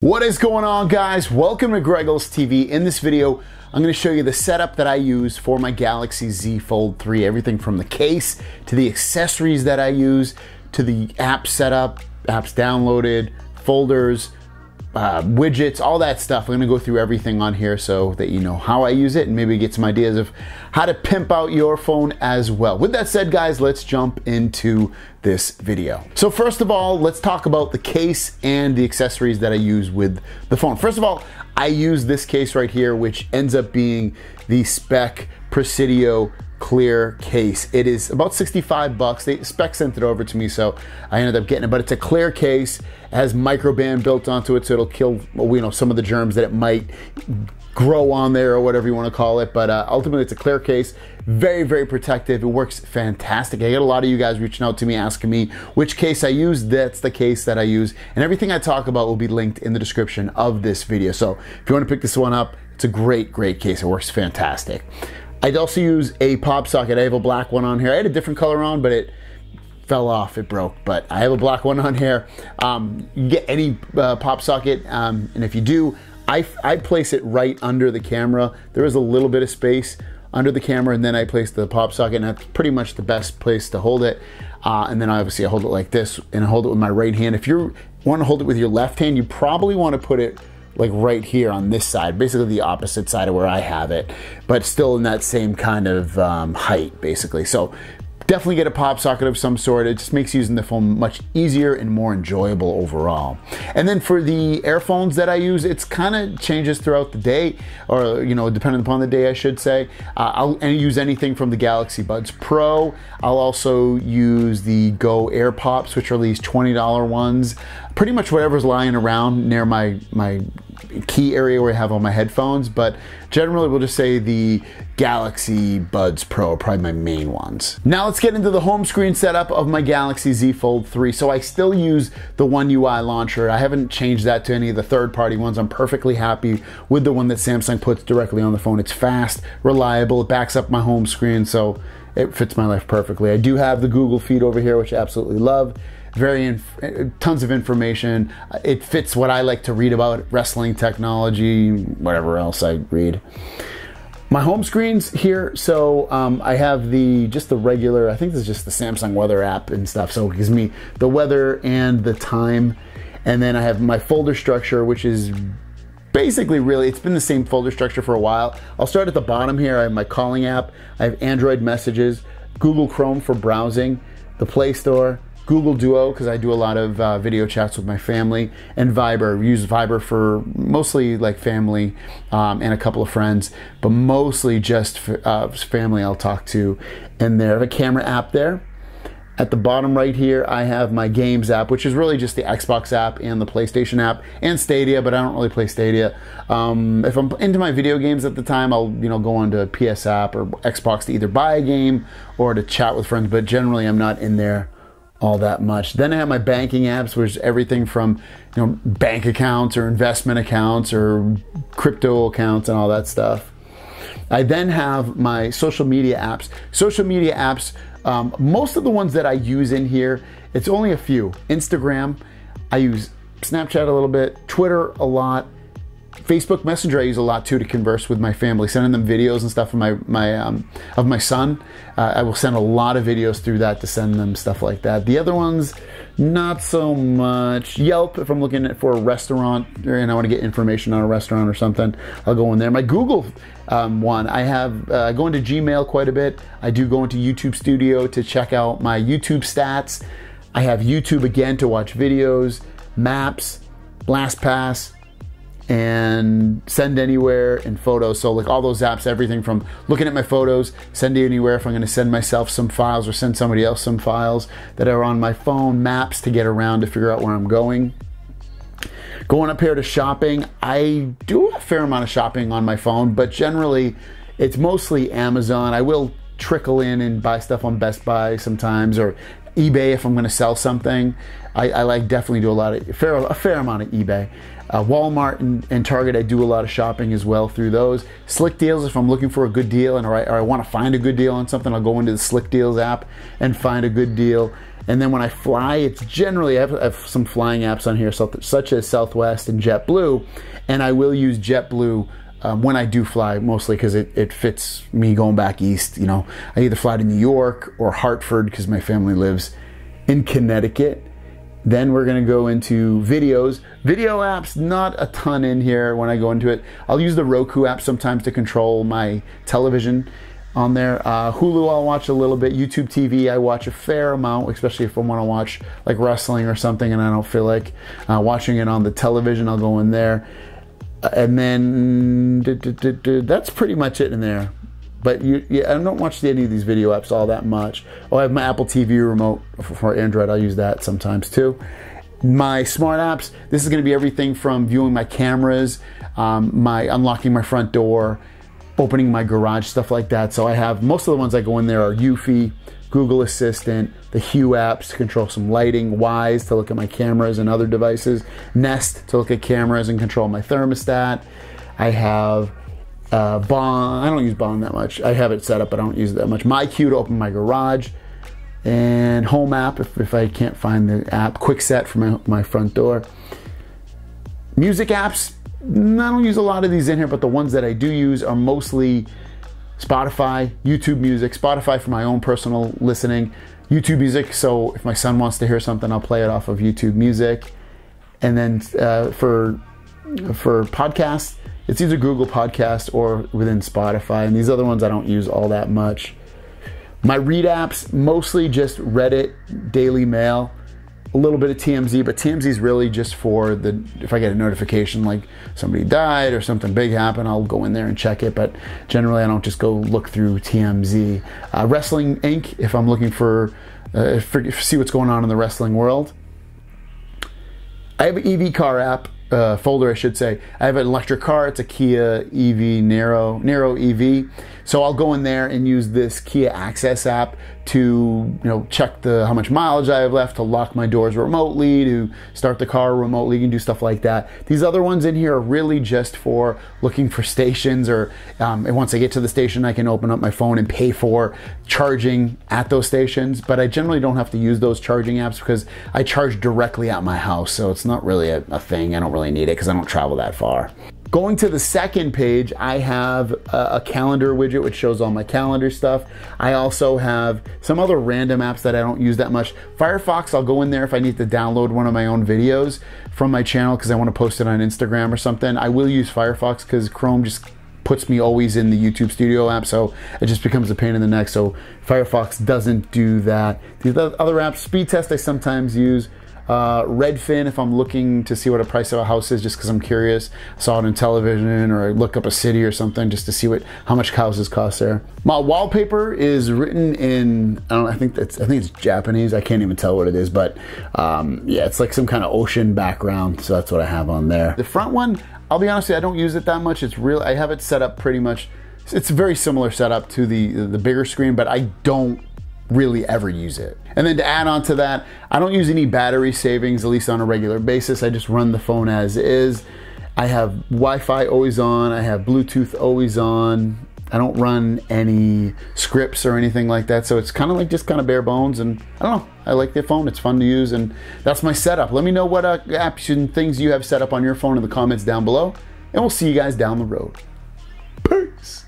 What is going on, guys? Welcome to Greggles TV. In this video, I'm going to show you the setup that I use for my Galaxy Z Fold 3. Everything from the case to the accessories that I use to the app setup, apps downloaded, folders, widgets, all that stuff. I'm going to go through everything on here so that you know how I use it and maybe get some ideas of how to pimp out your phone as well. With that said, guys, let's jump into this video. So first of all, let's talk about the case and the accessories that I use with the phone. First of all, I use this case right here, which ends up being the Speck Presidio clear case. It is about 65 bucks. Speck sent it over to me, so I ended up getting it, but it's a clear case. It has microband built onto it, so it'll kill, you know, some of the germs that it might grow on there or whatever you want to call it. But ultimately, it's a clear case. Very, very protective. It works fantastic. I get a lot of you guys reaching out to me asking me which case I use. That's the case that I use, and everything I talk about will be linked in the description of this video. So if you want to pick this one up, it's a great, great case. It works fantastic. I'd also use a pop socket. I have a black one on here. I had a different color on, but it fell off, it broke, but I have a black one on here. You get any pop socket, and if you do, I place it right under the camera. There is a little bit of space under the camera, and then I place the pop socket, and that's pretty much the best place to hold it. And then obviously I hold it like this, and I hold it with my right hand. If you want to hold it with your left hand, you probably want to put it like right here on this side, basically the opposite side of where I have it, but still in that same kind of height, basically. So definitely get a pop socket of some sort. It just makes using the phone much easier and more enjoyable overall. And then for the earphones that I use, it's kind of changes throughout the day, or, you know, depending upon the day, I should say. I'll use anything from the Galaxy Buds Pro. I'll also use the Go AirPops, which are these $20 ones. Pretty much whatever's lying around near my key area where I have all my headphones, but generally we'll just say the Galaxy Buds Pro are probably my main ones. Now let's get into the home screen setup of my Galaxy Z Fold 3. So I still use the One UI launcher. I haven't changed that to any of the third-party ones. I'm perfectly happy with the one that Samsung puts directly on the phone. It's fast, reliable, it backs up my home screen, so it fits my life perfectly. I do have the Google feed over here, which I absolutely love. Tons of information. It fits what I like to read about wrestling, technology, whatever else I read. My home screen's here, so I have just the regular, I think this is just the Samsung weather app and stuff, so it gives me the weather and the time. And then I have my folder structure, which is basically it's been the same folder structure for a while. I'll start at the bottom here. I have my calling app, I have Android messages, Google Chrome for browsing, the Play Store, Google Duo, because I do a lot of video chats with my family, and Viber. I use Viber for mostly like family and a couple of friends, but mostly just family I'll talk to. And there, I have a camera app there. At the bottom right here, I have my games app, which is really just the Xbox app and the PlayStation app and Stadia, but I don't really play Stadia. If I'm into my video games at the time, I'll go onto a PS app or Xbox to either buy a game or to chat with friends, but generally I'm not in there all that much. Then I have my banking apps, which is everything from bank accounts or investment accounts or crypto accounts and all that stuff. I then have my social media apps. Social media apps, most of the ones that I use in here, it's only a few. Instagram, I use Snapchat a little bit, Twitter a lot, Facebook Messenger I use a lot too to converse with my family, sending them videos and stuff of my son. I will send a lot of videos through that to send them stuff like that. The other ones, not so much. Yelp, if I'm looking for a restaurant and I want to get information on a restaurant or something, I'll go in there. My Google one, I go into Gmail quite a bit. I do go into YouTube Studio to check out my YouTube stats. I have YouTube again to watch videos, Maps, LastPass, and Send Anywhere and Photos. So like all those apps, everything from looking at my photos, Send Anywhere if I'm going to send myself some files or send somebody else some files that are on my phone, Maps to get around to figure out where I'm going. Going up here to shopping, I do a fair amount of shopping on my phone, but generally it's mostly Amazon. I will trickle in and buy stuff on Best Buy sometimes, or eBay if I'm going to sell something. I definitely do a fair amount of eBay. Walmart and Target, I do a lot of shopping as well through those. Slick Deals, if I'm looking for a good deal or I want to find a good deal on something, I'll go into the Slick Deals app and find a good deal. And then when I fly, it's generally, I have some flying apps on here, such as Southwest and JetBlue, and I will use JetBlue when I do fly, mostly because it fits me going back east. You know, I either fly to New York or Hartford because my family lives in Connecticut. Then we're gonna go into videos. Video apps, not a ton in here when I go into it. I'll use the Roku app sometimes to control my television on there. Hulu I'll watch a little bit. YouTube TV I watch a fair amount, especially if I wanna watch like wrestling or something and I don't feel like watching it on the television, I'll go in there. And then that's pretty much it in there. But I don't watch any of these video apps all that much. Oh, I have my Apple TV remote for Android. I'll use that sometimes too. My smart apps, this is gonna be everything from viewing my cameras, my unlocking my front door, opening my garage, stuff like that. So I have, most of the ones I go in there are Eufy, Google Assistant, the Hue apps to control some lighting, Wise to look at my cameras and other devices, Nest to look at cameras and control my thermostat. I have Bond. I don't use Bond that much. I have it set up, but I don't use it that much. MyQ to open my garage, and Home app if I can't find the app. Quick Set for my front door. Music apps, I don't use a lot of these in here, but the ones that I do use are mostly Spotify, YouTube Music, Spotify for my own personal listening, YouTube Music, so if my son wants to hear something, I'll play it off of YouTube Music. And then for podcasts, it's either Google Podcast or within Spotify, and these other ones I don't use all that much. My read apps, mostly just Reddit, Daily Mail, a little bit of TMZ, but TMZ is really just for if I get a notification like somebody died or something big happened, I'll go in there and check it, but generally I don't just go look through TMZ. Wrestling Inc., if I'm looking for see what's going on in the wrestling world. I have an EV car app, folder I should say. I have an electric car, it's a Kia EV, Nero EV. So I'll go in there and use this Kia Access app to check how much mileage I have left, to lock my doors remotely, to start the car remotely. You can do stuff like that. These other ones in here are really just for looking for stations, or and once I get to the station I can open up my phone and pay for charging at those stations. But I generally don't have to use those charging apps because I charge directly at my house, so it's not really a thing. I don't really need it because I don't travel that far. Going to the second page, I have a calendar widget which shows all my calendar stuff. I also have some other random apps that I don't use that much. Firefox, I'll go in there if I need to download one of my own videos from my channel because I want to post it on Instagram or something. I will use Firefox because Chrome just puts me always in the YouTube Studio app, so it just becomes a pain in the neck. So Firefox doesn't do that. The other apps, Speed Test I sometimes use. Redfin if I'm looking to see what a price of a house is, just because I'm curious. I saw it on television, or I look up a city or something just to see how much houses cost there. My wallpaper is written in, I think it's Japanese. I can't even tell what it is, but yeah, it's like some kind of ocean background, so that's what I have on there. The front one, I'll be honest with you, I don't use it that much. I have it set up pretty much, it's a very similar setup to the bigger screen, but I don't really ever use it. And then to add on to that, I don't use any battery savings, at least on a regular basis. I just run the phone as is. I have Wi-Fi always on. I have Bluetooth always on. I don't run any scripts or anything like that. So it's kind of like just kind of bare bones. And I don't know, I like the phone. It's fun to use, and that's my setup. Let me know what apps and things you have set up on your phone in the comments down below, and we'll see you guys down the road. Peace.